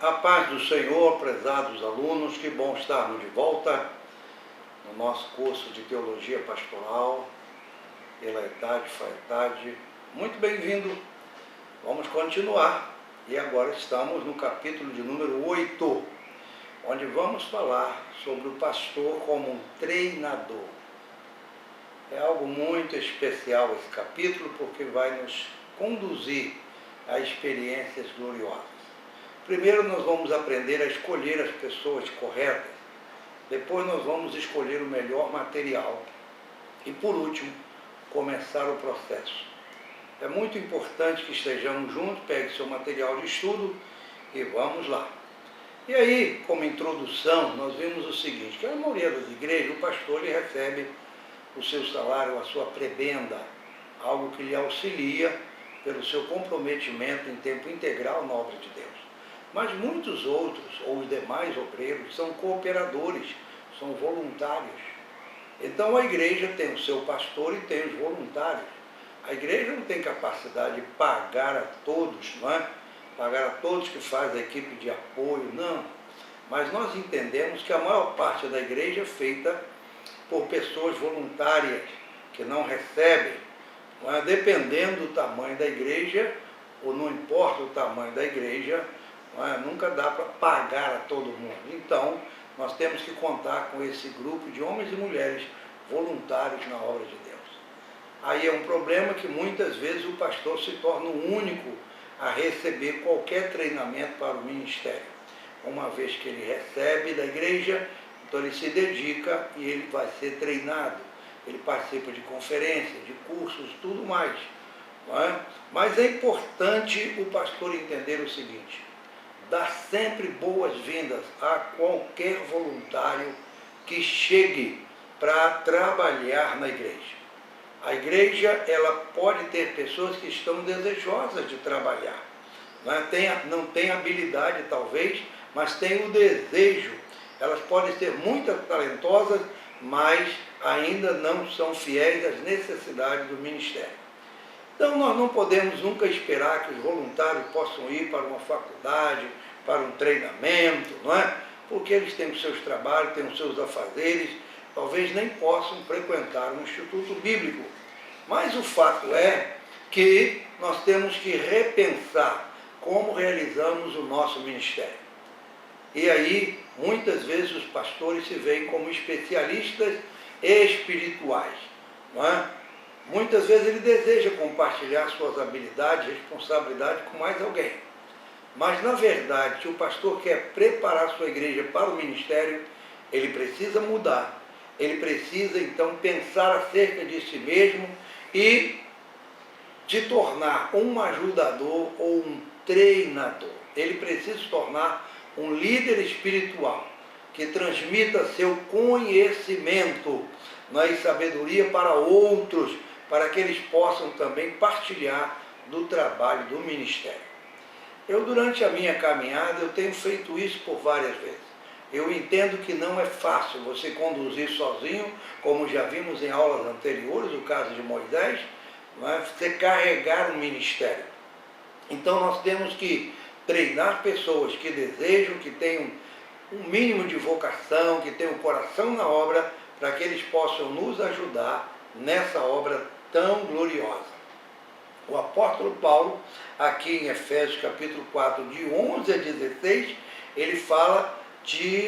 A paz do Senhor, prezados alunos, que bom estarmos de volta no nosso curso de Teologia Pastoral, pela Etade, Faetade. Muito bem-vindo, vamos continuar. E agora estamos no capítulo de número 8, onde vamos falar sobre o pastor como um treinador. É algo muito especial esse capítulo, porque vai nos conduzir a experiências gloriosas. Primeiro nós vamos aprender a escolher as pessoas corretas, depois nós vamos escolher o melhor material e, por último, começar o processo. É muito importante que estejamos juntos, pegue seu material de estudo e vamos lá. E aí, como introdução, nós vimos o seguinte, que a maioria das igrejas, o pastor ele recebe o seu salário, a sua prebenda, algo que lhe auxilia pelo seu comprometimento em tempo integral na obra de Deus. Mas muitos outros, ou os demais obreiros, são cooperadores, são voluntários. Então a igreja tem o seu pastor e tem os voluntários. A igreja não tem capacidade de pagar a todos, não é? Pagar a todos que fazem a equipe de apoio, não. Mas nós entendemos que a maior parte da igreja é feita por pessoas voluntárias, que não recebem, não é? Dependendo do tamanho da igreja, ou não importa o tamanho da igreja, nunca dá para pagar a todo mundo. Então, nós temos que contar com esse grupo de homens e mulheres voluntários na obra de Deus. Aí é um problema que muitas vezes o pastor se torna o único a receber qualquer treinamento para o ministério. Uma vez que ele recebe da igreja, então ele se dedica e ele vai ser treinado. Ele participa de conferências, de cursos, tudo mais. Não é? Mas é importante o pastor entender o seguinte: dá sempre boas-vindas a qualquer voluntário que chegue para trabalhar na igreja. A igreja ela pode ter pessoas que estão desejosas de trabalhar. Não tem habilidade talvez, mas tem o desejo. Elas podem ser muito talentosas, mas ainda não são fiéis às necessidades do ministério. Então, nós não podemos nunca esperar que os voluntários possam ir para uma faculdade, para um treinamento, não é? Porque eles têm os seus trabalhos, têm os seus afazeres, talvez nem possam frequentar um instituto bíblico. Mas o fato é que nós temos que repensar como realizamos o nosso ministério. E aí, muitas vezes, os pastores se veem como especialistas espirituais, não é? Muitas vezes ele deseja compartilhar suas habilidades, responsabilidades com mais alguém. Mas, na verdade, se o pastor quer preparar sua igreja para o ministério, ele precisa mudar. Ele precisa, então, pensar acerca de si mesmo e se tornar um ajudador ou um treinador. Ele precisa se tornar um líder espiritual que transmita seu conhecimento e sabedoria para outros, para que eles possam também partilhar do trabalho do ministério. Eu, durante a minha caminhada, eu tenho feito isso por várias vezes. Eu entendo que não é fácil você conduzir sozinho, como já vimos em aulas anteriores, o caso de Moisés, você carregar um ministério. Então nós temos que treinar pessoas que desejam, que tenham um mínimo de vocação, que tenham coração na obra, para que eles possam nos ajudar nessa obra tão gloriosa. O apóstolo Paulo, aqui em Efésios capítulo 4, de 11 a 16, ele fala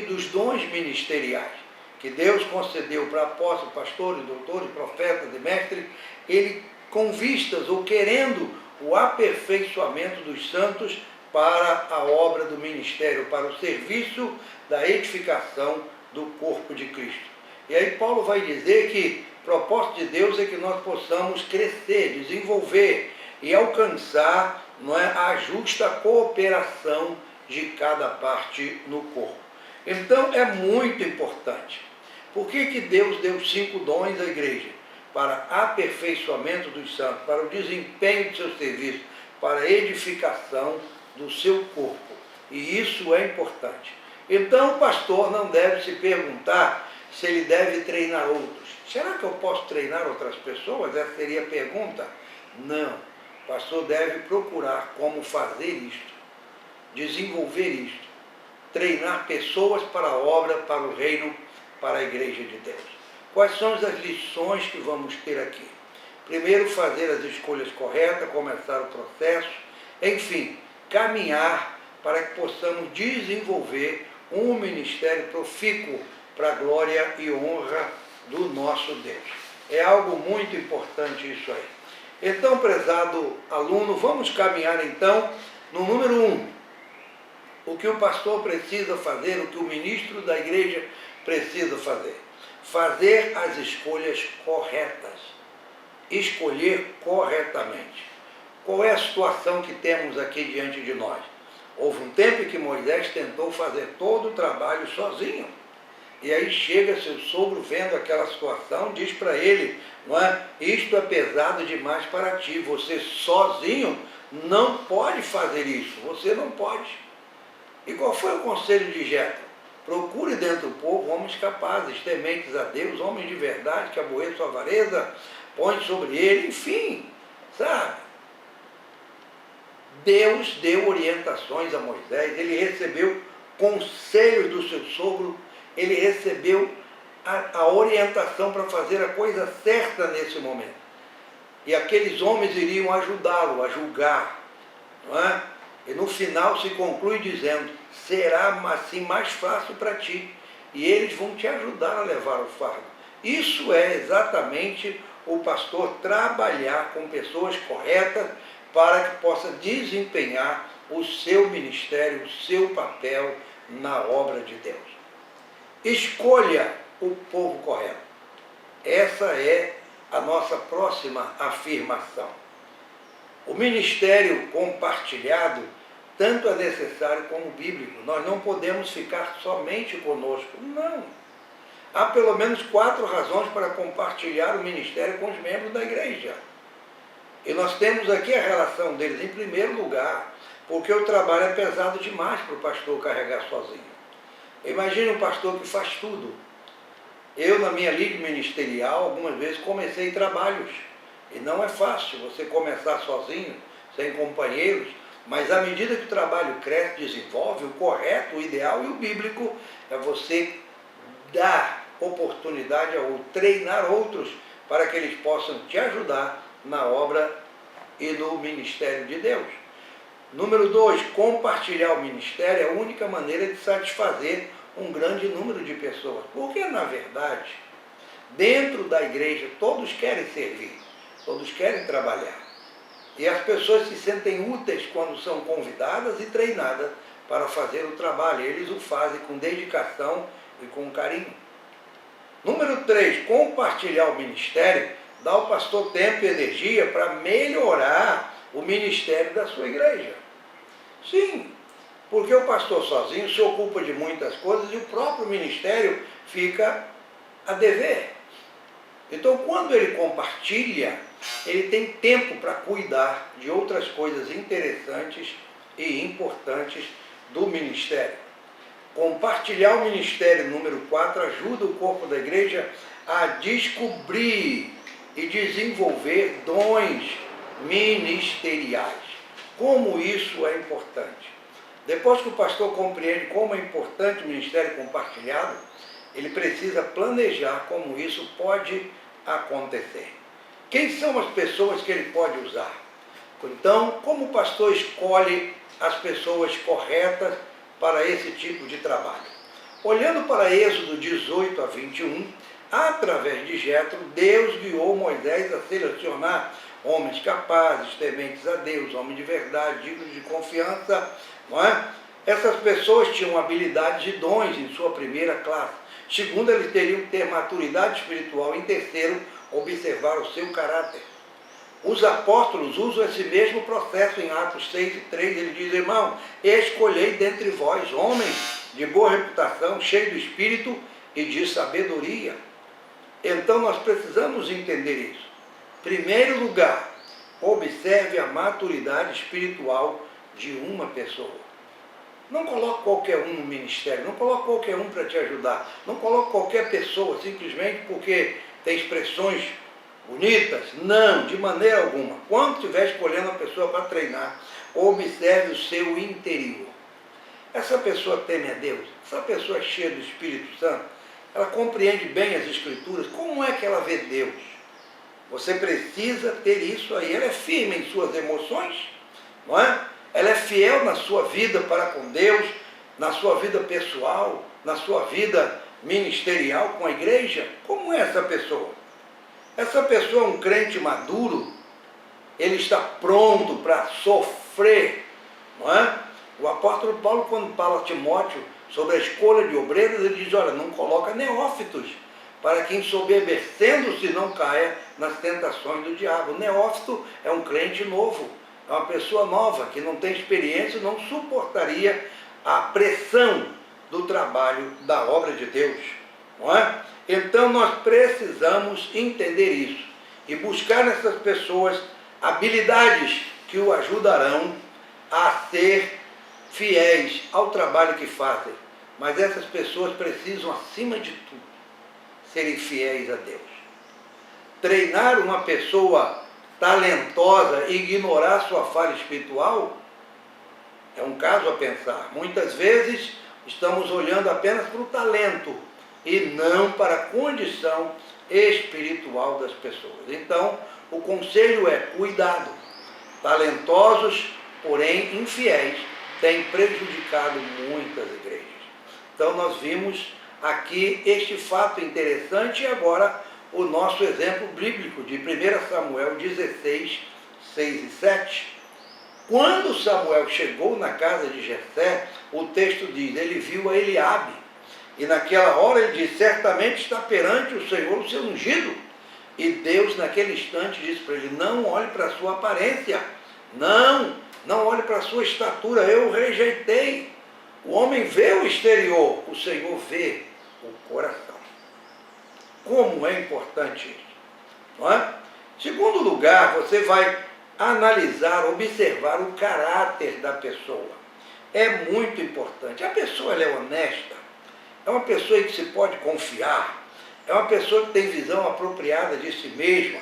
dos dons ministeriais, que Deus concedeu para apóstolos, pastores, doutores, profetas e mestres, ele com vistas ou querendo o aperfeiçoamento dos santos para a obra do ministério, para o serviço da edificação do corpo de Cristo. E aí Paulo vai dizer que o propósito de Deus é que nós possamos crescer, desenvolver e alcançar a justa cooperação de cada parte no corpo. Então é muito importante. Por que Deus deu 5 dons à igreja? Para aperfeiçoamento dos santos, para o desempenho do seu serviço, para a edificação do seu corpo. E isso é importante. Então o pastor não deve se perguntar se ele deve treinar outros. Será que eu posso treinar outras pessoas? Essa seria a pergunta? Não. O pastor deve procurar como fazer isto. desenvolver isto, treinar pessoas para a obra, para o reino, para a igreja de Deus. Quais são as lições que vamos ter aqui? Primeiro, fazer as escolhas corretas, começar o processo, enfim, caminhar para que possamos desenvolver um ministério profícuo para a glória e honra do nosso Deus. É algo muito importante isso aí. Então, prezado aluno, vamos caminhar então no número 1. O que o pastor precisa fazer, o que o ministro da igreja precisa fazer. Fazer as escolhas corretas. Escolher corretamente. Qual é a situação que temos aqui diante de nós? Houve um tempo em que Moisés tentou fazer todo o trabalho sozinho. E aí chega seu sogro vendo aquela situação, diz para ele, não é? Isto é pesado demais para ti, você sozinho não pode fazer isso, você não pode. E qual foi o conselho de Jetro? Procure dentro do povo homens capazes, tementes a Deus, homens de verdade, que aborreçam a avareza, põe sobre ele, enfim, sabe? Deus deu orientações a Moisés, ele recebeu conselhos do seu sogro, ele recebeu a orientação para fazer a coisa certa nesse momento. E aqueles homens iriam ajudá-lo a julgar, não é? E no final se conclui dizendo, será assim mais fácil para ti, e eles vão te ajudar a levar o fardo. Isso é exatamente o pastor trabalhar com pessoas corretas para que possa desempenhar o seu ministério, o seu papel na obra de Deus. Escolha o povo correto. Essa é a nossa próxima afirmação. O ministério compartilhado tanto é necessário como bíblico. Nós não podemos ficar somente conosco. Não. Há pelo menos 4 razões para compartilhar o ministério com os membros da igreja. E nós temos aqui a relação deles em primeiro lugar, porque o trabalho é pesado demais para o pastor carregar sozinho. Imagine um pastor que faz tudo. Eu, na minha liga ministerial, algumas vezes comecei trabalhos. E não é fácil você começar sozinho, sem companheiros, mas à medida que o trabalho cresce, desenvolve, o correto, o ideal e o bíblico é você dar oportunidade a outros, treinar outros para que eles possam te ajudar na obra e no ministério de Deus. Número 2, compartilhar o ministério é a única maneira de satisfazer um grande número de pessoas. Porque, na verdade, dentro da igreja, todos querem servir, todos querem trabalhar. E as pessoas se sentem úteis quando são convidadas e treinadas para fazer o trabalho. Eles o fazem com dedicação e com carinho. Número 3, compartilhar o ministério dá ao pastor tempo e energia para melhorar o ministério da sua igreja. Sim, porque o pastor sozinho se ocupa de muitas coisas e o próprio ministério fica a dever. Então, quando ele compartilha, ele tem tempo para cuidar de outras coisas interessantes e importantes do ministério. Compartilhar o ministério, número 4, ajuda o corpo da igreja a descobrir e desenvolver dons ministeriais. Como isso é importante. Depois que o pastor compreende como é importante o ministério compartilhado, ele precisa planejar como isso pode acontecer. Quem são as pessoas que ele pode usar? Então, como o pastor escolhe as pessoas corretas para esse tipo de trabalho? Olhando para Êxodo 18 a 21, através de Jetro, Deus guiou Moisés a selecionar homens capazes, tementes a Deus, homens de verdade, dignos de confiança, não é? Essas pessoas tinham habilidades e dons em sua primeira classe. Segundo, eles teriam que ter maturidade espiritual. Em terceiro, observar o seu caráter. Os apóstolos usam esse mesmo processo em Atos 6 e 3. Ele diz, irmão, escolhei dentre vós homens de boa reputação, cheios do Espírito e de sabedoria. Então, nós precisamos entender isso. Primeiro lugar, observe a maturidade espiritual de uma pessoa. Não coloque qualquer um no ministério, não coloque qualquer um para te ajudar, não coloque qualquer pessoa simplesmente porque tem expressões bonitas. Não, de maneira alguma. Quando estiver escolhendo uma pessoa para treinar, observe o seu interior. essa pessoa teme a Deus, essa pessoa é cheia do Espírito Santo, ela compreende bem as Escrituras, como é que ela vê Deus? Você precisa ter isso aí. Ela é firme em suas emoções, não é? Ela é fiel na sua vida para com Deus, na sua vida pessoal, na sua vida ministerial com a igreja. Como é essa pessoa? Essa pessoa é um crente maduro, ele está pronto para sofrer, não é? O apóstolo Paulo, quando fala a Timóteo sobre a escolha de obreiros, ele diz, olha, não coloca neófitos, para que ensoberbecendo-se não caia nas tentações do diabo. O neófito é um crente novo, é uma pessoa nova, que não tem experiência e não suportaria a pressão do trabalho da obra de Deus, não é? Então nós precisamos entender isso e buscar nessas pessoas habilidades que o ajudarão a ser fiéis ao trabalho que fazem. Mas essas pessoas precisam, acima de tudo, serem fiéis a Deus. Treinar uma pessoa talentosa e ignorar sua falha espiritual é um caso a pensar. Muitas vezes estamos olhando apenas para o talento e não para a condição espiritual das pessoas. Então, o conselho é cuidado. Talentosos, porém infiéis, têm prejudicado muitas igrejas. Então, nós vimos aqui este fato interessante e agora o nosso exemplo bíblico de 1 Samuel 16, 6 e 7. Quando Samuel chegou na casa de Jessé, o texto diz, ele viu a Eliabe, e naquela hora ele disse, certamente está perante o Senhor o seu ungido. E Deus naquele instante disse para ele, não olhe para a sua aparência, não olhe para a sua estatura, eu o rejeitei. O homem vê o exterior, o Senhor vê o coração. Como é importante isso, não é? Segundo lugar, você vai analisar, observar o caráter da pessoa. É muito importante. A pessoa ela é honesta, é uma pessoa em que se pode confiar, é uma pessoa que tem visão apropriada de si mesma,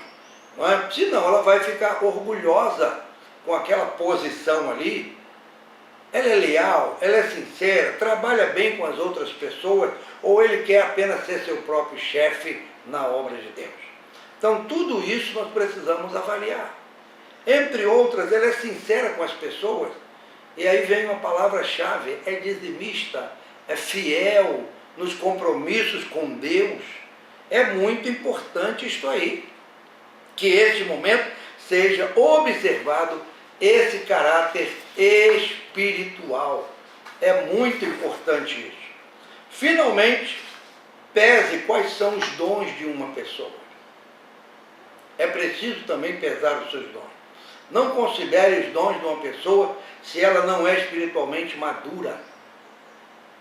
não é? Senão ela vai ficar orgulhosa com aquela posição ali. Ela é leal, ela é sincera, trabalha bem com as outras pessoas, ou ele quer apenas ser seu próprio chefe na obra de Deus. Então, tudo isso nós precisamos avaliar. Entre outras, ela é sincera com as pessoas, e aí vem uma palavra-chave, é dizimista, é fiel nos compromissos com Deus. É muito importante isto aí, que este momento seja observado esse caráter espiritual. É muito importante isso. Finalmente, pese quais são os dons de uma pessoa. É preciso também pesar os seus dons. Não considere os dons de uma pessoa se ela não é espiritualmente madura.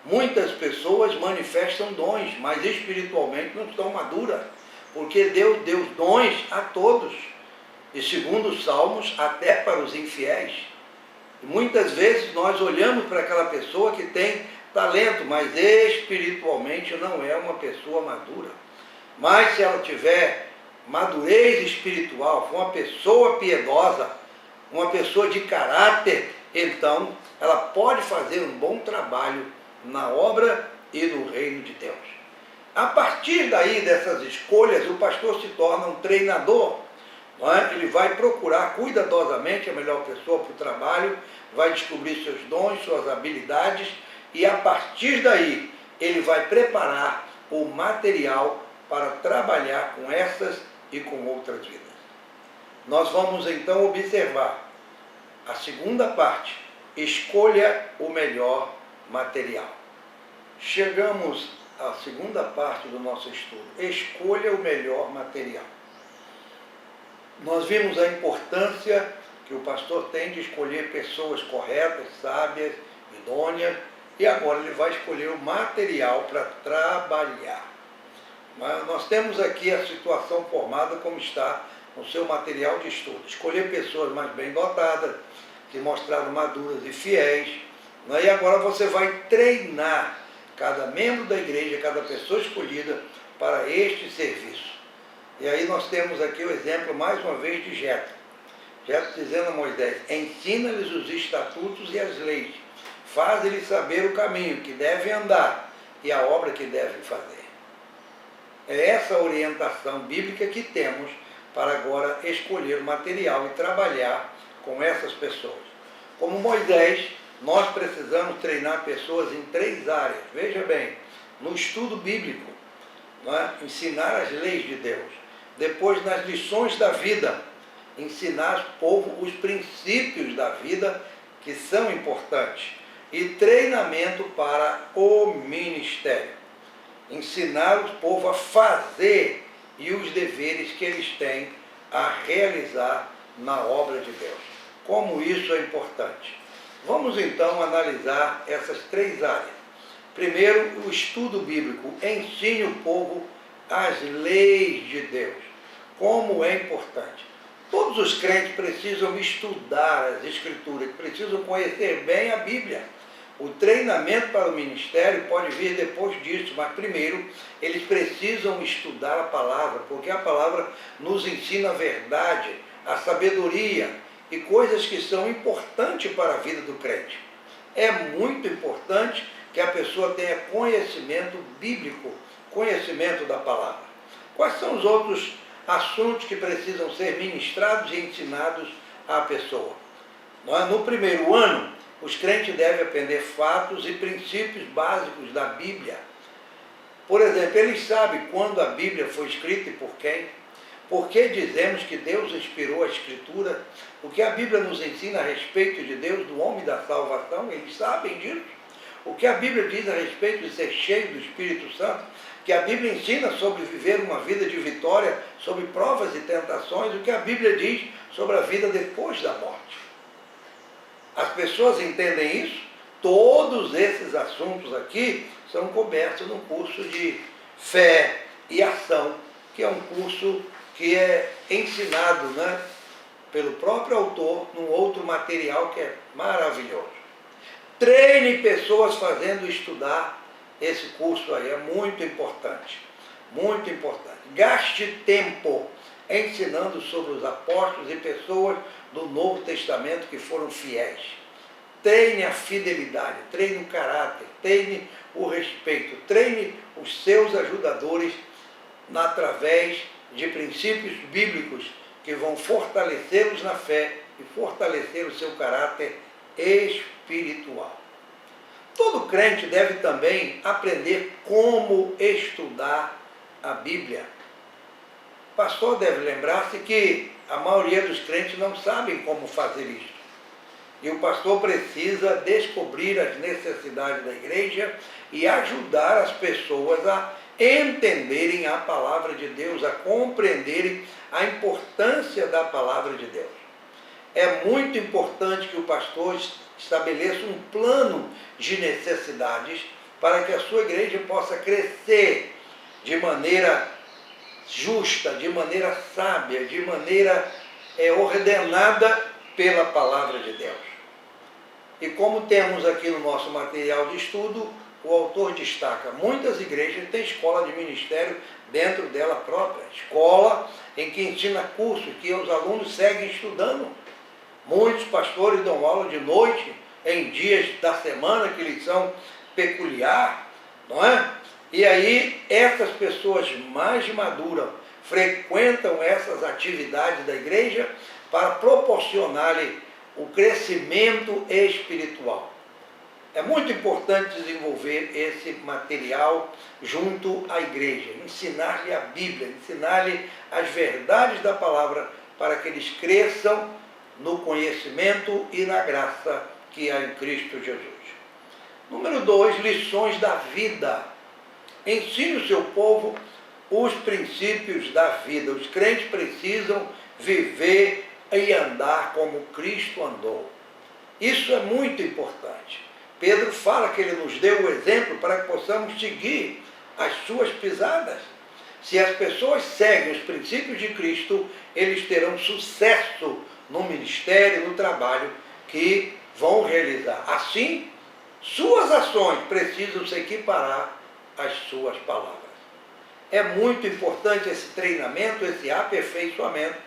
Muitas pessoas manifestam dons, mas espiritualmente não estão maduras, porque Deus deu dons a todos. E segundo os Salmos, até para os infiéis. E muitas vezes nós olhamos para aquela pessoa que tem talento, mas espiritualmente não é uma pessoa madura. Mas se ela tiver madurez espiritual, for uma pessoa piedosa, uma pessoa de caráter, então ela pode fazer um bom trabalho na obra e no reino de Deus. A partir daí dessas escolhas, o pastor se torna um treinador. Não é? Ele vai procurar cuidadosamente a melhor pessoa para o trabalho, vai descobrir seus dons, suas habilidades, e a partir daí ele vai preparar o material para trabalhar com essas e com outras vidas. Nós vamos então observar a segunda parte, escolha o melhor material. Chegamos à segunda parte do nosso estudo, escolha o melhor material. Nós vimos a importância que o pastor tem de escolher pessoas corretas, sábias, idôneas, e agora ele vai escolher o material para trabalhar. Mas nós temos aqui a situação formada como está no seu material de estudo. Escolher pessoas mais bem dotadas, que mostraram maduras e fiéis, né? E agora você vai treinar cada membro da igreja, cada pessoa escolhida para este serviço. E aí nós temos aqui o exemplo, mais uma vez, de Jetro. Jetro dizendo a Moisés, ensina-lhes os estatutos e as leis. Faz-lhes saber o caminho que devem andar e a obra que devem fazer. É essa a orientação bíblica que temos para agora escolher o material e trabalhar com essas pessoas. Como Moisés, nós precisamos treinar pessoas em 3 áreas. Veja bem, no estudo bíblico, ensinar as leis de Deus. Depois, nas lições da vida, ensinar ao povo os princípios da vida que são importantes. E treinamento para o ministério. Ensinar o povo a fazer e os deveres que eles têm a realizar na obra de Deus. Como isso é importante. Vamos então analisar essas 3 áreas. Primeiro, o estudo bíblico. Ensine o povo as leis de Deus. Como é importante. Todos os crentes precisam estudar as Escrituras, precisam conhecer bem a Bíblia. O treinamento para o ministério pode vir depois disso, mas primeiro eles precisam estudar a palavra, porque a palavra nos ensina a verdade, a sabedoria e coisas que são importantes para a vida do crente. É muito importante que a pessoa tenha conhecimento bíblico, conhecimento da palavra. Quais são os outros assuntos que precisam ser ministrados e ensinados à pessoa? No primeiro ano, os crentes devem aprender fatos e princípios básicos da Bíblia. Por exemplo, eles sabem quando a Bíblia foi escrita e por quem. Por que dizemos que Deus inspirou a Escritura? O que a Bíblia nos ensina a respeito de Deus, do homem da salvação, eles sabem disso. O que a Bíblia diz a respeito de ser cheio do Espírito Santo, que a Bíblia ensina sobre viver uma vida de vitória, sobre provas e tentações, o que a Bíblia diz sobre a vida depois da morte. As pessoas entendem isso? Todos esses assuntos aqui são cobertos no curso de Fé e Ação, que é um curso que é ensinado pelo próprio autor num outro material que é maravilhoso. Treine pessoas fazendo estudar esse curso aí, é muito importante. Muito importante. Gaste tempo ensinando sobre os apóstolos e pessoas do Novo Testamento que foram fiéis. Treine a fidelidade, treine o caráter, treine o respeito, treine os seus ajudadores através de princípios bíblicos que vão fortalecê-los na fé e fortalecer o seu caráter espiritual. Todo crente deve também aprender como estudar a Bíblia. O pastor deve lembrar-se que a maioria dos crentes não sabem como fazer isso. E o pastor precisa descobrir as necessidades da igreja e ajudar as pessoas a entenderem a palavra de Deus, a compreenderem a importância da palavra de Deus. É muito importante que o pastor estabeleça um plano de necessidades para que a sua igreja possa crescer de maneira justa, de maneira sábia, de maneira ordenada pela palavra de Deus. E como temos aqui no nosso material de estudo, o autor destaca, muitas igrejas têm escola de ministério dentro dela própria, escola em que ensina cursos que os alunos seguem estudando. Muitos pastores dão aula de noite, em dias da semana que lhes são peculiar, não é? E aí, essas pessoas mais maduras frequentam essas atividades da igreja para proporcionar-lhe o crescimento espiritual. É muito importante desenvolver esse material junto à igreja, ensinar-lhe a Bíblia, ensinar-lhe as verdades da palavra para que eles cresçam no conhecimento e na graça que há em Cristo Jesus. Número 2, lições da vida. Ensine o seu povo os princípios da vida. Os crentes precisam viver e andar como Cristo andou. Isso é muito importante. Pedro fala que ele nos deu o exemplo para que possamos seguir as suas pisadas. Se as pessoas seguem os princípios de Cristo, eles terão sucesso no ministério, no trabalho que vão realizar. Assim, suas ações precisam se equiparar às suas palavras. É muito importante esse treinamento, esse aperfeiçoamento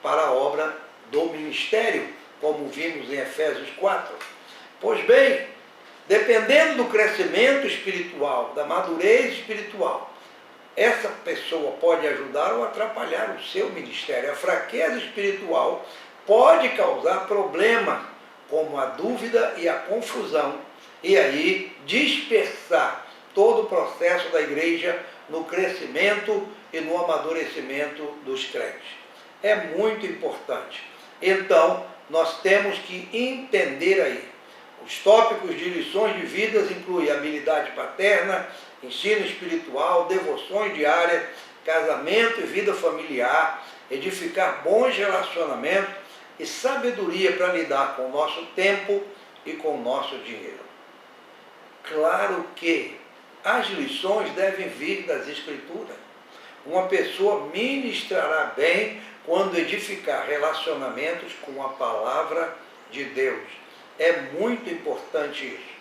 para a obra do ministério, como vimos em Efésios 4. Pois bem, Dependendo do crescimento espiritual, da madurez espiritual, essa pessoa pode ajudar ou atrapalhar o seu ministério. A fraqueza espiritual pode causar problemas, como a dúvida e a confusão, e aí dispersar todo o processo da igreja no crescimento e no amadurecimento dos crentes. É muito importante. Então, nós temos que entender aí. Os tópicos de lições de vidas incluem habilidade paterna, ensino espiritual, devoções diárias, casamento e vida familiar, edificar bons relacionamentos e sabedoria para lidar com o nosso tempo e com o nosso dinheiro. Claro que as lições devem vir das Escrituras. Uma pessoa ministrará bem quando edificar relacionamentos com a palavra de Deus. É muito importante isso.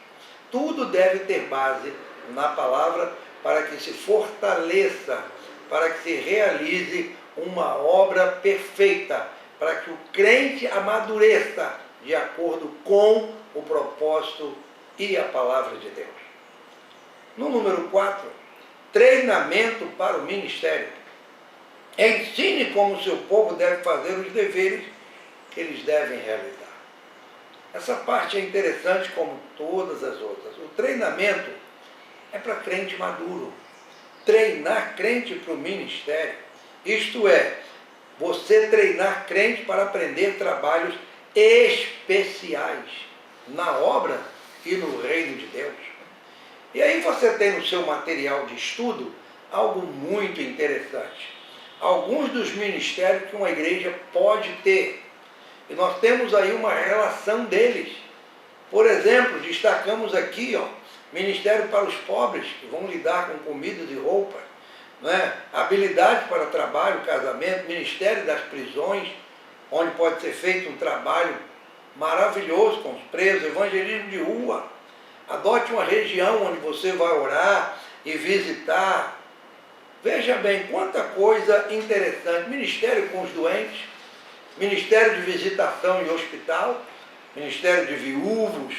Tudo deve ter base na palavra para que se fortaleça, para que se realize uma obra perfeita, para que o crente amadureça de acordo com o propósito e a palavra de Deus. No número 4, treinamento para o ministério. Ensine como o seu povo deve fazer os deveres que eles devem realizar. Essa parte é interessante como todas as outras. O treinamento é para crente maduro. Treinar crente para o ministério. Isto é, você treinar crente para aprender trabalhos especiais na obra e no reino de Deus. E aí você tem no seu material de estudo algo muito interessante. Alguns dos ministérios que uma igreja pode ter. E nós temos aí uma relação deles. Por exemplo, destacamos aqui, ministério para os pobres, que vão lidar com comidas e roupas, habilidade para trabalho, casamento, ministério das prisões, onde pode ser feito um trabalho maravilhoso com os presos, evangelismo de rua. Adote uma região onde você vai orar e visitar. Veja bem, quanta coisa interessante. Ministério com os doentes, ministério de visitação em hospital, ministério de viúvos,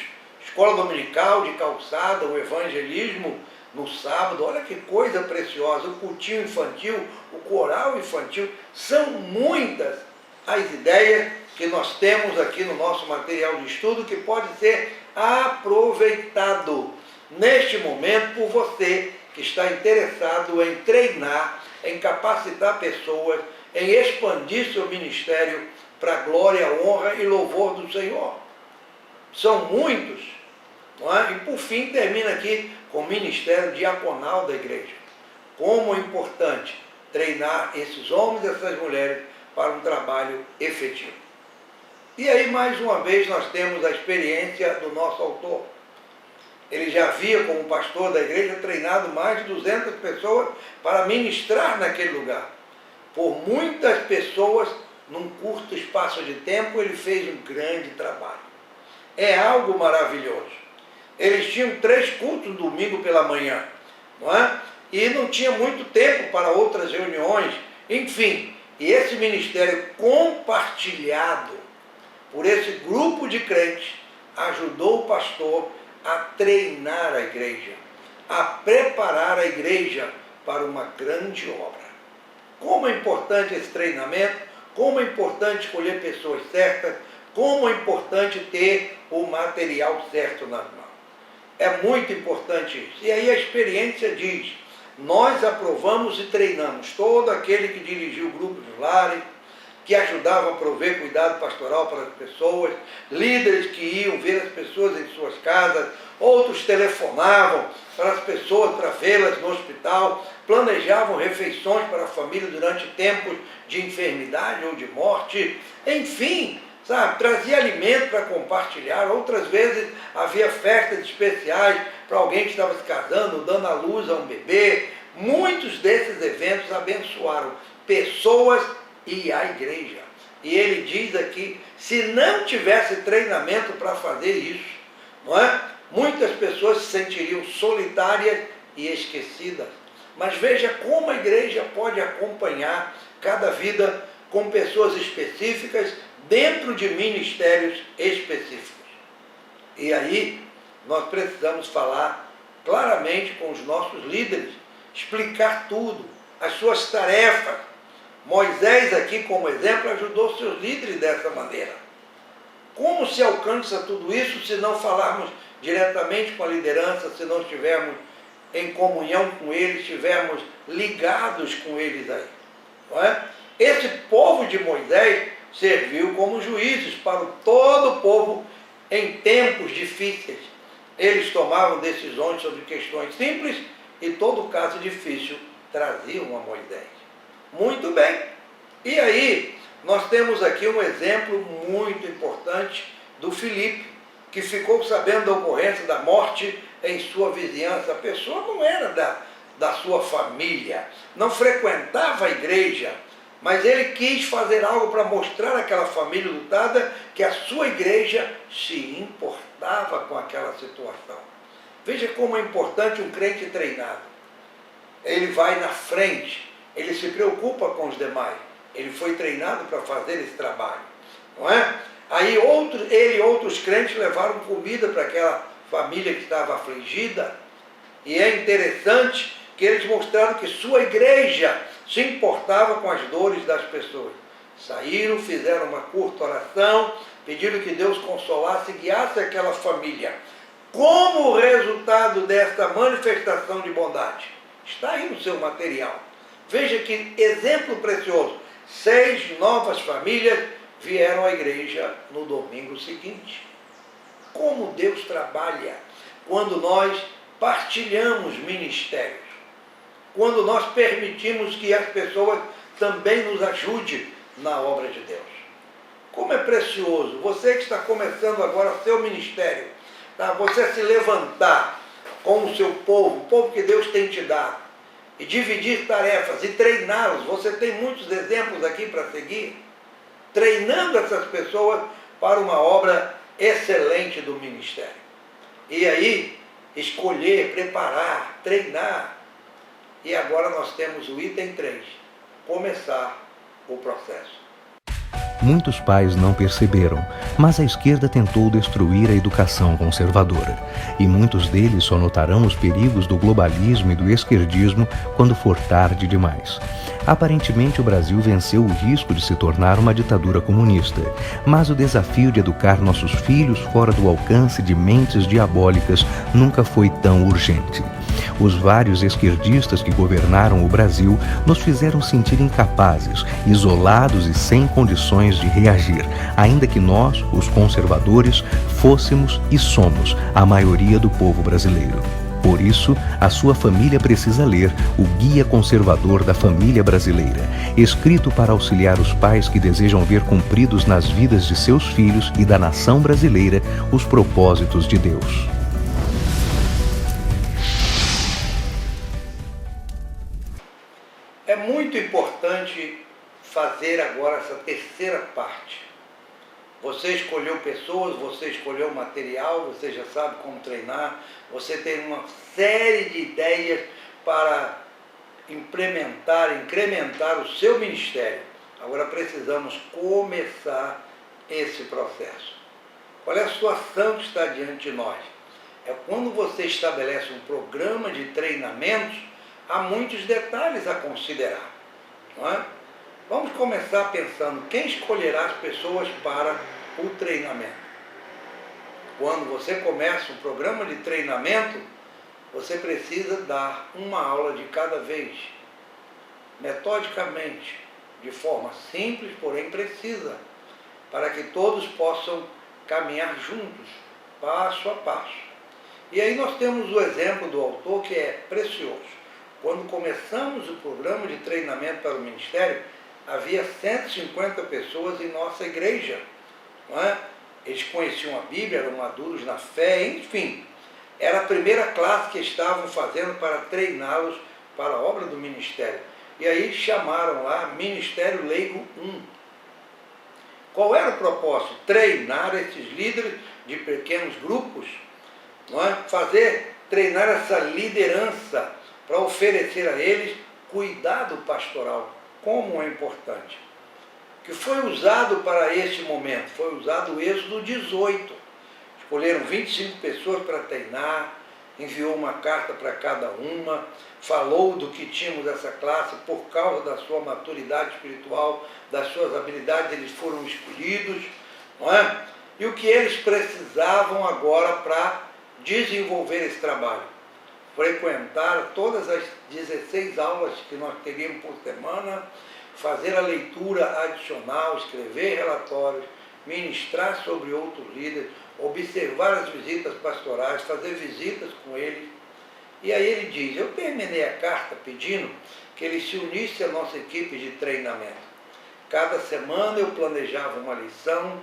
escola dominical de calçada, o evangelismo no sábado. Olha que coisa preciosa. O cultinho infantil, o coral infantil. São muitas as ideias que nós temos aqui no nosso material de estudo que pode ser aproveitado neste momento por você que está interessado em treinar, em capacitar pessoas, em expandir seu ministério para a glória, honra e louvor do Senhor. São muitos, não é? E por fim termina aqui com o ministério diaconal da igreja. Como é importante treinar esses homens e essas mulheres para um trabalho efetivo. E aí, mais uma vez, nós temos a experiência do nosso autor. Ele já havia, como pastor da igreja, treinado mais de 200 pessoas para ministrar naquele lugar. Por muitas pessoas, num curto espaço de tempo, ele fez um grande trabalho. É algo maravilhoso. Eles tinham 3 cultos no domingo pela manhã, não é? E não tinha muito tempo para outras reuniões, enfim. E esse ministério compartilhado por esse grupo de crentes ajudou o pastor a treinar a igreja, a preparar a igreja para uma grande obra. Como é importante esse treinamento, como é importante escolher pessoas certas, como é importante ter o material certo nas mãos. É muito importante isso. E aí a experiência diz, nós aprovamos e treinamos todo aquele que dirigiu grupos de lares, que ajudavam a prover cuidado pastoral para as pessoas, líderes que iam ver as pessoas em suas casas, outros telefonavam para as pessoas para vê-las no hospital, planejavam refeições para a família durante tempos de enfermidade ou de morte, enfim, sabe, trazia alimento para compartilhar. Outras vezes havia festas especiais para alguém que estava se casando, dando à luz a um bebê. Muitos desses eventos abençoaram pessoas e a igreja. E ele diz aqui, se não tivesse treinamento para fazer isso, não é? Muitas pessoas se sentiriam solitárias e esquecidas. Mas veja como a igreja pode acompanhar cada vida com pessoas específicas dentro de ministérios específicos. E aí, nós precisamos falar claramente com os nossos líderes, explicar tudo, as suas tarefas. Moisés aqui, como exemplo, ajudou seus líderes dessa maneira. Como se alcança tudo isso se não falarmos diretamente com a liderança, se não estivermos em comunhão com eles, estivermos ligados com eles aí? Não é? Esse povo de Moisés serviu como juízes para todo o povo em tempos difíceis. Eles tomavam decisões sobre questões simples e todo caso difícil traziam a Moisés. Muito bem. E aí, nós temos aqui um exemplo muito importante do Filipe, que ficou sabendo da ocorrência da morte em sua vizinhança. A pessoa não era da sua família, não frequentava a igreja, mas ele quis fazer algo para mostrar àquela família lutada que a sua igreja se importava com aquela situação. Veja como é importante um crente treinado. Ele vai na frente, ele se preocupa com os demais. Ele foi treinado para fazer esse trabalho, não é? Aí ele e outros crentes levaram comida para aquela família que estava afligida. E é interessante que eles mostraram que sua igreja se importava com as dores das pessoas. Saíram, fizeram uma curta oração, pediram que Deus consolasse e guiasse aquela família. Como resultado desta manifestação de bondade? Está aí no seu material. Veja que exemplo precioso. 6 novas famílias vieram à igreja no domingo seguinte. Como Deus trabalha quando nós partilhamos ministérios, quando nós permitimos que as pessoas também nos ajudem na obra de Deus. Como é precioso você que está começando agora seu ministério, tá? Você se levantar com o seu povo, o povo que Deus tem te dado, e dividir tarefas e treiná-los. Você tem muitos exemplos aqui para seguir, treinando essas pessoas para uma obra excelente do ministério. E aí, escolher, preparar, treinar. E agora nós temos o item 3, começar o processo. Muitos pais não perceberam, mas a esquerda tentou destruir a educação conservadora. E muitos deles só notarão os perigos do globalismo e do esquerdismo quando for tarde demais. Aparentemente, o Brasil venceu o risco de se tornar uma ditadura comunista, mas o desafio de educar nossos filhos fora do alcance de mentes diabólicas nunca foi tão urgente. Os vários esquerdistas que governaram o Brasil nos fizeram sentir incapazes, isolados e sem condições de reagir, ainda que nós, os conservadores, fôssemos e somos a maioria do povo brasileiro. Por isso, a sua família precisa ler o Guia Conservador da Família Brasileira, escrito para auxiliar os pais que desejam ver cumpridos nas vidas de seus filhos e da nação brasileira os propósitos de Deus. É muito importante fazer agora essa terceira parte. Você escolheu pessoas, você escolheu material, você já sabe como treinar, você tem uma série de ideias para incrementar o seu ministério. Agora precisamos começar esse processo. Qual é a situação que está diante de nós? É quando você estabelece um programa de treinamentos, há muitos detalhes a considerar, não é? Vamos começar pensando quem escolherá as pessoas para o treinamento. Quando você começa um programa de treinamento, você precisa dar uma aula de cada vez, metodicamente, de forma simples, porém precisa, para que todos possam caminhar juntos, passo a passo. E aí nós temos o exemplo do autor que é precioso. Quando começamos o programa de treinamento para o ministério, havia 150 pessoas em nossa igreja, não é? Eles conheciam a Bíblia, eram maduros na fé, enfim. Era a primeira classe que estavam fazendo para treiná-los para a obra do ministério. E aí chamaram lá Ministério Leigo 1. Qual era o propósito? Treinar esses líderes de pequenos grupos, não é? Treinar essa liderança para oferecer a eles cuidado pastoral. Como é importante. Que foi usado para este momento, foi usado o Êxodo 18. escolheram 25 pessoas para treinar, enviou uma carta para cada uma, falou do que tínhamos dessa classe, por causa da sua maturidade espiritual, das suas habilidades, eles foram escolhidos, não é? E o que eles precisavam agora para desenvolver esse trabalho? Frequentar todas as 16 aulas que nós teríamos por semana, fazer a leitura adicional, escrever relatórios, ministrar sobre outros líderes, observar as visitas pastorais, fazer visitas com eles. E aí ele diz, eu terminei a carta pedindo que ele se unisse à nossa equipe de treinamento. Cada semana eu planejava uma lição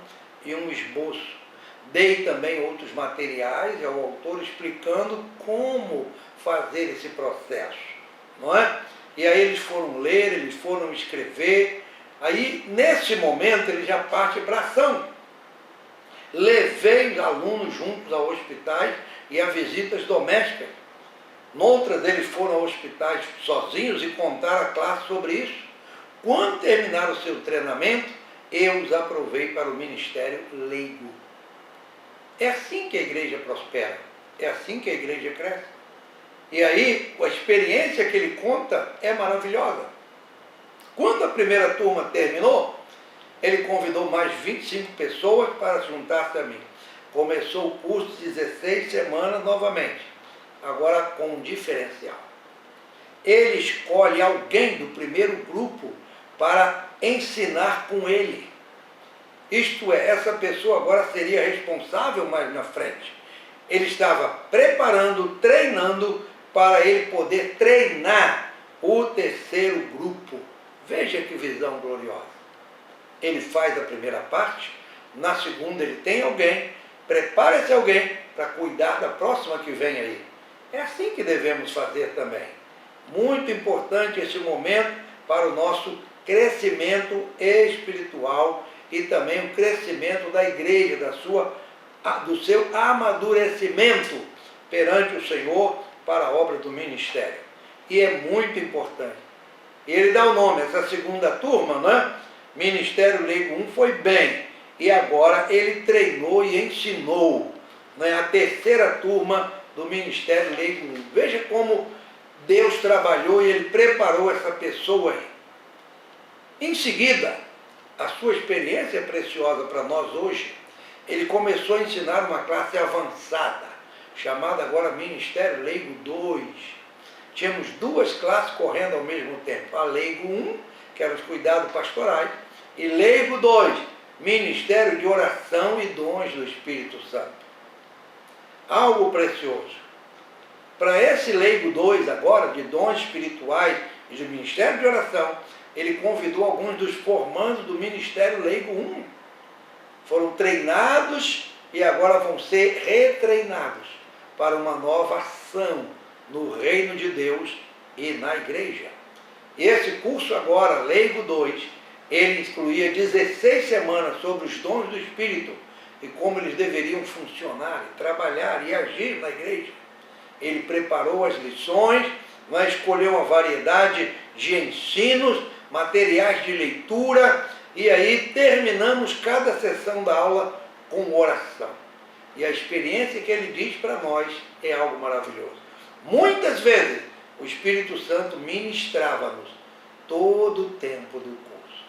e um esboço. Dei também outros materiais ao autor explicando como fazer esse processo, não é? E aí eles foram ler, eles foram escrever. Aí, nesse momento, ele já parte para a ação. Levei os alunos juntos a hospitais e a visitas domésticas. Noutras, eles foram a hospitais sozinhos e contaram à classe sobre isso. Quando terminaram o seu treinamento, eu os aprovei para o ministério leigo. É assim que a igreja prospera. É assim que a igreja cresce. E aí, a experiência que ele conta é maravilhosa. Quando a primeira turma terminou, ele convidou mais 25 pessoas para juntar-se a mim. Começou o curso de 16 semanas novamente, agora com um diferencial. Ele escolhe alguém do primeiro grupo para ensinar com ele. Isto é, essa pessoa agora seria responsável mais na frente. Ele estava preparando, treinando, para ele poder treinar o terceiro grupo. Veja que visão gloriosa. Ele faz a primeira parte, na segunda ele tem alguém, prepara esse alguém para cuidar da próxima que vem aí. É assim que devemos fazer também. Muito importante esse momento para o nosso crescimento espiritual e também o crescimento da igreja, do seu amadurecimento perante o Senhor para a obra do ministério. E é muito importante. Ele dá o nome, essa segunda turma, né? Ministério Leigo 1 foi bem. E agora ele treinou e ensinou, né, a terceira turma do Ministério Leigo 1. Veja como Deus trabalhou e ele preparou essa pessoa aí. Em seguida, a sua experiência é preciosa para nós hoje. Ele começou a ensinar uma classe avançada, chamada agora Ministério Leigo 2. Tínhamos duas classes correndo ao mesmo tempo. A Leigo 1, que eram os cuidados pastorais, e Leigo 2, Ministério de Oração e Dons do Espírito Santo. Algo precioso. Para esse Leigo 2 agora, de dons espirituais e de Ministério de Oração, ele convidou alguns dos formandos do Ministério Leigo 1. Foram treinados e agora vão ser retreinados para uma nova ação no reino de Deus e na igreja. Esse curso agora, Leigo 2, ele incluía 16 semanas sobre os dons do Espírito e como eles deveriam funcionar, trabalhar e agir na igreja. Ele preparou as lições, escolheu uma variedade de ensinos, materiais de leitura, e aí terminamos cada sessão da aula com oração. E a experiência que ele diz para nós é algo maravilhoso. Muitas vezes o Espírito Santo ministrava-nos todo o tempo do curso.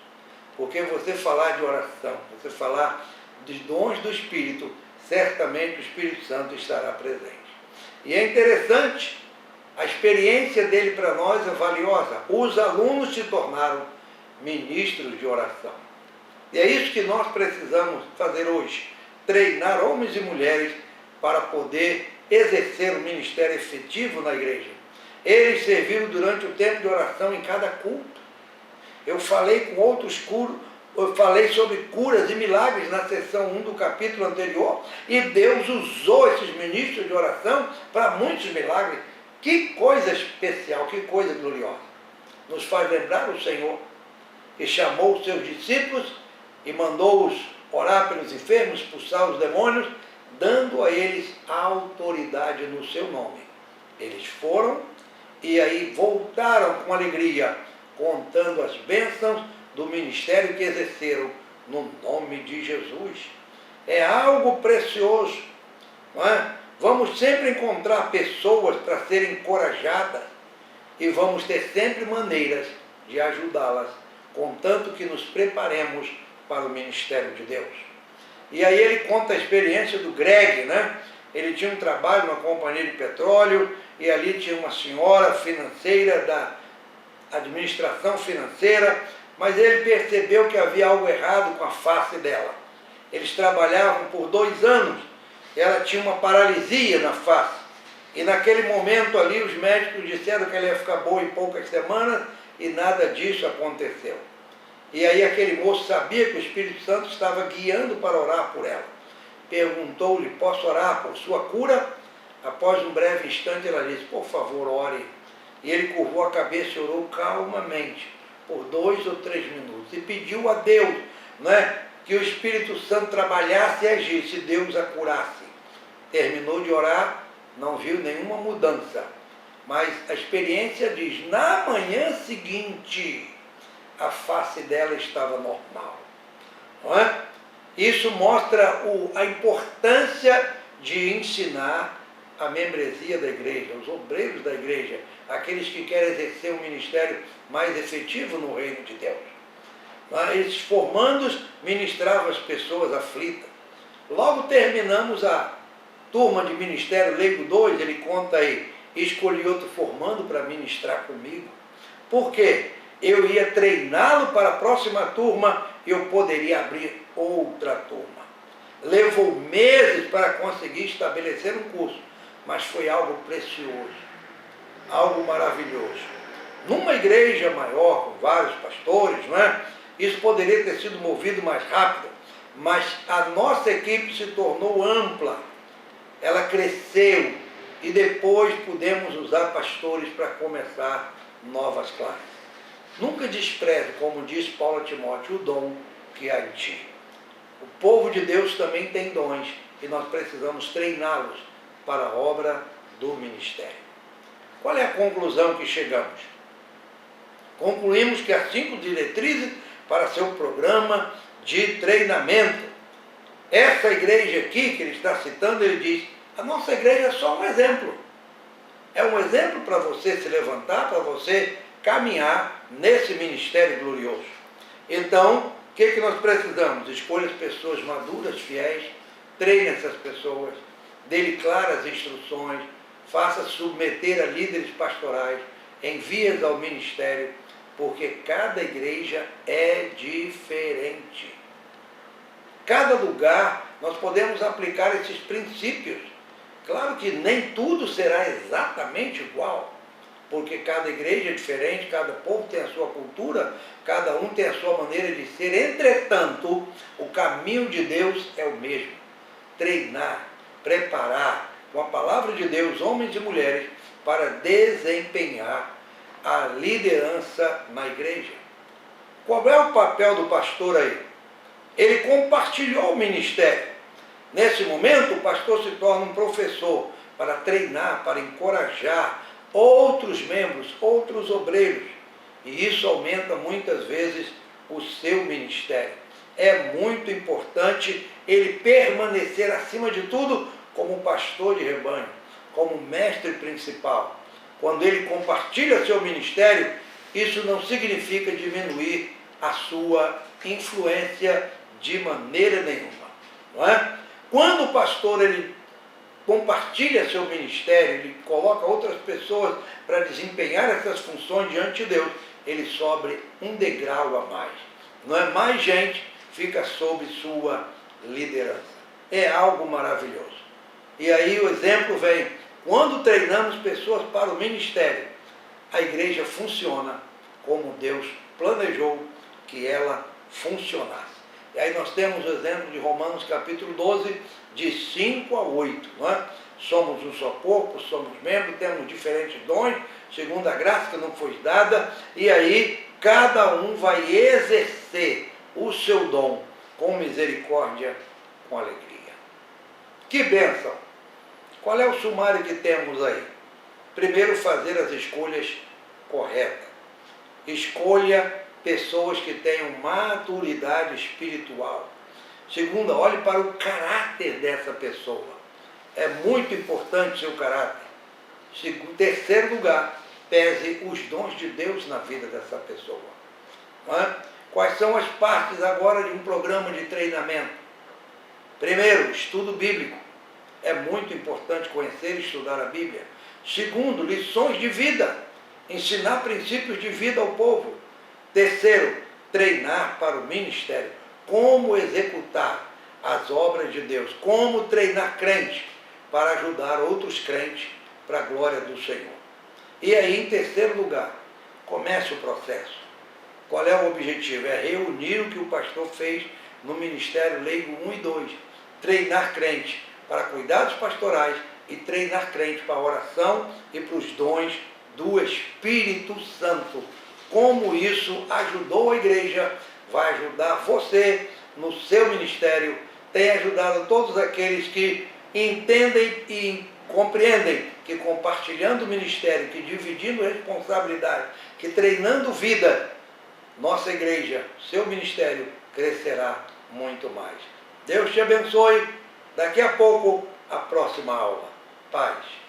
Porque você falar de oração, você falar dos dons do Espírito, certamente o Espírito Santo estará presente. E é interessante, a experiência dele para nós é valiosa. Os alunos se tornaram ministros de oração. E é isso que nós precisamos fazer hoje. Treinar homens e mulheres para poder exercer um ministério efetivo na igreja. Eles serviram durante o tempo de oração em cada culto. Eu falei com outros eu falei sobre curas e milagres na sessão 1 do capítulo anterior, e Deus usou esses ministros de oração para muitos milagres. Que coisa especial, que coisa gloriosa. Nos faz lembrar o Senhor, que chamou os seus discípulos e mandou-os orar pelos enfermos, expulsar os demônios, dando a eles autoridade no seu nome. Eles foram e aí voltaram com alegria, contando as bênçãos do ministério que exerceram no nome de Jesus. É algo precioso não é? Vamos sempre encontrar pessoas para serem encorajadas e vamos ter sempre maneiras de ajudá-las, contanto que nos preparemos para o ministério de Deus. E aí ele conta a experiência do Greg, né? Ele tinha um trabalho numa companhia de petróleo e ali tinha uma senhora financeira da administração financeira, mas ele percebeu que havia algo errado com a face dela. Eles trabalhavam por 2 anos, ela tinha uma paralisia na face. E naquele momento ali os médicos disseram que ela ia ficar boa em poucas semanas e nada disso aconteceu. E aí aquele moço sabia que o Espírito Santo estava guiando para orar por ela. Perguntou-lhe, posso orar por sua cura? Após um breve instante ela disse, por favor, ore. E ele curvou a cabeça e orou calmamente, por 2 ou 3 minutos. E pediu a Deus, né, que o Espírito Santo trabalhasse e agisse, Deus a curasse. Terminou de orar, não viu nenhuma mudança. Mas a experiência diz, na manhã seguinte, a face dela estava normal. Não é? Isso mostra a importância de ensinar a membresia da igreja, os obreiros da igreja, aqueles que querem exercer um ministério mais efetivo no reino de Deus. Esses formandos ministravam as pessoas aflitas. Logo terminamos a turma de Ministério Leigo 2, ele conta aí, escolhi outro formando para ministrar comigo. Por quê? Eu ia treiná-lo para a próxima turma e eu poderia abrir outra turma. Levou meses para conseguir estabelecer um curso, mas foi algo precioso, algo maravilhoso. Numa igreja maior, com vários pastores, não é? Isso poderia ter sido movido mais rápido, mas a nossa equipe se tornou ampla, ela cresceu e depois pudemos usar pastores para começar novas classes. Nunca despreze, como diz Paulo a Timóteo, o dom que há em ti. O povo de Deus também tem dons e nós precisamos treiná-los para a obra do ministério. Qual é a conclusão que chegamos? Concluímos que há 5 diretrizes para seu programa de treinamento. Essa igreja aqui que ele está citando, ele diz, a nossa igreja é só um exemplo. É um exemplo para você se levantar, para você caminhar nesse ministério glorioso. Então, o que nós precisamos? Escolha as pessoas maduras, fiéis, treine essas pessoas, dê-lhe claras instruções, faça submeter a líderes pastorais, envie-as ao ministério, porque cada igreja é diferente. Cada lugar nós podemos aplicar esses princípios. Claro que nem tudo será exatamente igual, porque cada igreja é diferente, cada povo tem a sua cultura, cada um tem a sua maneira de ser. Entretanto, o caminho de Deus é o mesmo. Treinar, preparar, com a palavra de Deus, homens e mulheres, para desempenhar a liderança na igreja. Qual é o papel do pastor aí? Ele compartilhou o ministério. Nesse momento, o pastor se torna um professor para treinar, para encorajar outros membros, outros obreiros. E isso aumenta muitas vezes o seu ministério. É muito importante ele permanecer, acima de tudo, como pastor de rebanho, como mestre principal. Quando ele compartilha seu ministério, isso não significa diminuir a sua influência de maneira nenhuma. Não é? Quando o pastor ele compartilha seu ministério, ele coloca outras pessoas para desempenhar essas funções diante de Deus, ele sobe um degrau a mais. Não é? Mais gente fica sob sua liderança. É algo maravilhoso. E aí o exemplo vem, quando treinamos pessoas para o ministério, a igreja funciona como Deus planejou que ela funcionasse. E aí nós temos o exemplo de Romanos capítulo 12, de 5 a 8. Não é? Somos um só corpo, somos membros, temos diferentes dons, segundo a graça que nos foi dada, e aí cada um vai exercer o seu dom com misericórdia, com alegria. Que bênção! Qual é o sumário que temos aí? Primeiro, fazer as escolhas corretas. Escolha pessoas que tenham maturidade espiritual. Segunda, olhe para o caráter dessa pessoa. é muito importante seu caráter. Terceiro lugar, pese os dons de Deus na vida dessa pessoa. Não é? Quais são as partes agora de um programa de treinamento? Primeiro, estudo bíblico. É muito importante conhecer e estudar a Bíblia. Segundo, lições de vida. Ensinar princípios de vida ao povo. Terceiro, treinar para o ministério. Como executar as obras de Deus. Como treinar crentes para ajudar outros crentes para a glória do Senhor. E aí, em terceiro lugar, comece o processo. Qual é o objetivo? É reunir o que o pastor fez no Ministério Leigo 1 e 2. Treinar crentes para cuidados pastorais e treinar crentes para a oração e para os dons do Espírito Santo. Como isso ajudou a igreja, vai ajudar você no seu ministério, tem ajudado todos aqueles que entendem e compreendem que compartilhando o ministério, que dividindo responsabilidade, que treinando vida, nossa igreja, seu ministério crescerá muito mais. Deus te abençoe. Daqui a pouco, a próxima aula. Paz.